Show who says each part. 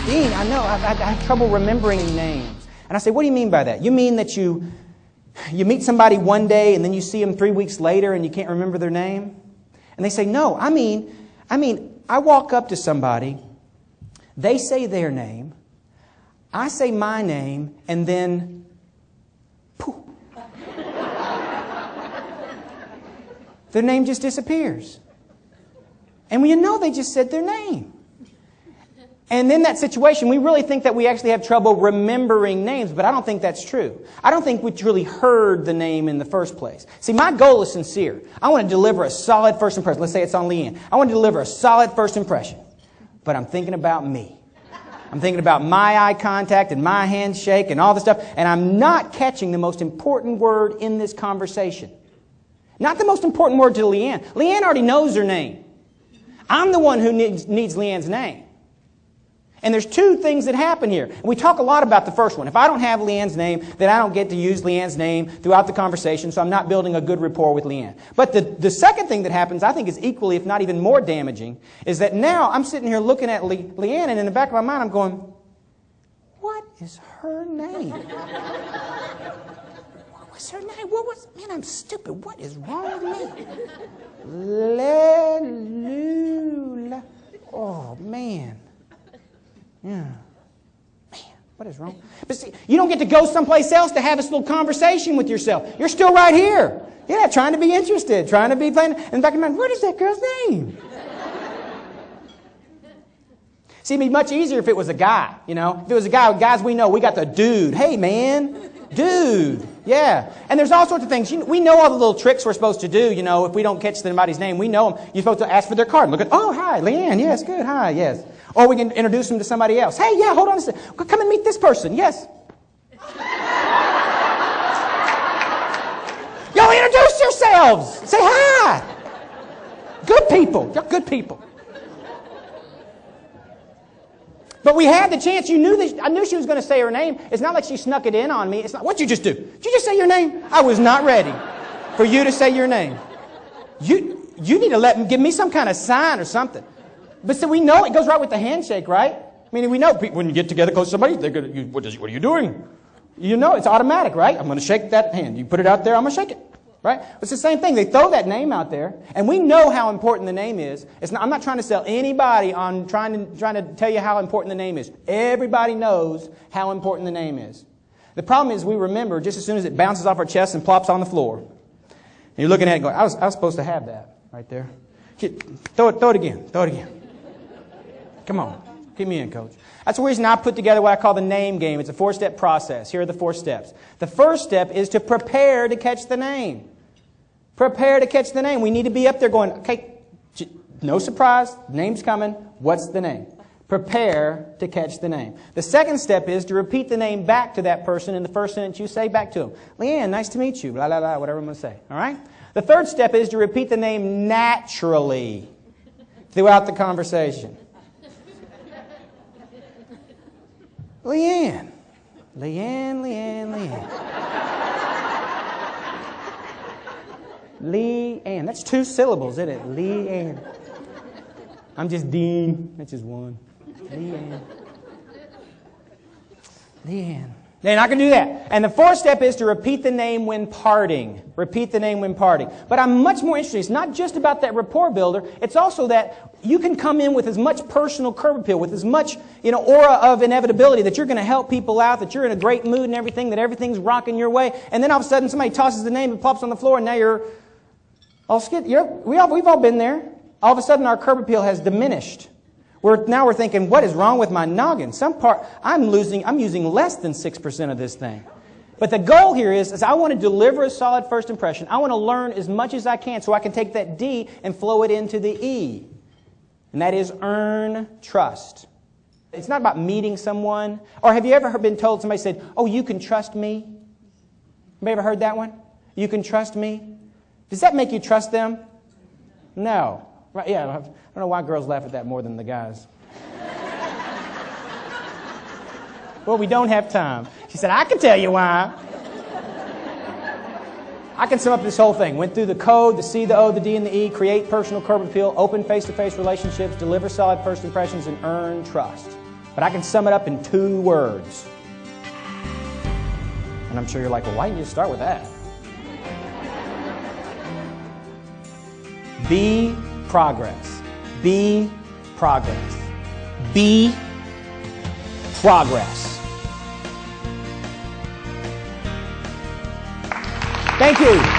Speaker 1: Dean, I know, I have trouble remembering names. And I say, what do you mean by that? You mean that you meet somebody one day and then you see them 3 weeks later and you can't remember their name? And they say, no, I mean, I walk up to somebody, they say their name, I say my name, and then, poof, their name just disappears. And you know they just said their name. And in that situation, we really think that we actually have trouble remembering names, but I don't think that's true. I don't think we truly heard the name in the first place. See, my goal is sincere. I want to deliver a solid first impression. Let's say it's on Leanne. I want to deliver a solid first impression. But I'm thinking about me. I'm thinking about my eye contact and my handshake and all this stuff, and I'm not catching the most important word in this conversation. Not the most important word to Leanne. Leanne already knows her name. I'm the one who needs Leanne's name. And there's two things that happen here. We talk a lot about the first one. If I don't have Leanne's name, then I don't get to use Leanne's name throughout the conversation, so I'm not building a good rapport with Leanne. But the second thing that happens, I think is equally, if not even more damaging, is that now I'm sitting here looking at Leanne, and in the back of my mind I'm going, what is her name? What was her name? Man, I'm stupid. What is wrong with me? Lelula. Oh, man. Yeah. Man, what is wrong? But see, you don't get to go someplace else to have this little conversation with yourself. You're still right here. Yeah, trying to be interested, trying to be playing. In the back of my mind, what is that girl's name? See, it'd be much easier if it was a guy, you know. If it was a guy, guys we know, we got the dude. Hey, man. Dude. Yeah. And there's all sorts of things. We know all the little tricks we're supposed to do, you know. If we don't catch somebody's name, we know them. You're supposed to ask for their card. Look at, oh, hi, Leanne. Yes, good. Hi, yes. Or we can introduce them to somebody else. Hey, yeah, hold on a second. Come and meet this person. Yes. Y'all introduce yourselves. Say hi. Good people. You're good people. But we had the chance. You knew this. I knew she was going to say her name. It's not like she snuck it in on me. It's not. What'd you just do? Did you just say your name? I was not ready for you to say your name. You need to give me some kind of sign or something. But so we know it goes right with the handshake, right? I mean, we know people, when you get together close to somebody, they're gonna, what are you doing? You know, it's automatic, right? I'm going to shake that hand. You put it out there, I'm going to shake it, right? It's the same thing. They throw that name out there, and we know how important the name is. I'm not trying to sell anybody on trying to tell you how important the name is. Everybody knows how important the name is. The problem is we remember just as soon as it bounces off our chest and plops on the floor. And you're looking at it and going, I was supposed to have that right there. Throw it again. Throw it again. Come on. Get me in, coach. That's the reason I put together what I call the name game. It's a 4-step process. Here are the 4 steps. The first step is to prepare to catch the name. Prepare to catch the name. We need to be up there going, okay, no surprise, name's coming. What's the name? Prepare to catch the name. The second step is to repeat the name back to that person in the first sentence you say back to them. Leanne, nice to meet you, blah, blah, blah, whatever I'm going to say. All right? The third step is to repeat the name naturally throughout the conversation. Leanne. Leanne, Leanne, Leanne. Leanne. That's 2 syllables, isn't it? Leanne. I'm just Dean. That's just one. Leanne. Leanne. They're not going to do that. And the 4th step is to repeat the name when parting. Repeat the name when parting. But I'm much more interested. It's not just about that rapport builder. It's also that you can come in with as much personal curb appeal, with as much, aura of inevitability that you're going to help people out, that you're in a great mood and everything, that everything's rocking your way. And then all of a sudden somebody tosses the name and plops on the floor and now you're all skid. We've all been there. All of a sudden our curb appeal has diminished. Now we're thinking, what is wrong with my noggin? I'm using less than 6% of this thing. But the goal here is I want to deliver a solid first impression. I want to learn as much as I can so I can take that D and flow it into the E. And that is earn trust. It's not about meeting someone. Or have you ever been told, somebody said, oh, you can trust me? Have you ever heard that one? You can trust me? Does that make you trust them? No. Right, yeah, I don't know why girls laugh at that more than the guys. Well, we don't have time. She said, I can tell you why. I can sum up this whole thing. Went through the code, the C, the O, the D, and the E, create personal curb appeal, open face-to-face relationships, deliver solid first impressions, and earn trust. But I can sum it up in 2 words. And I'm sure you're like, well, why didn't you start with that? Be progress. Be progress. Be progress. Thank you.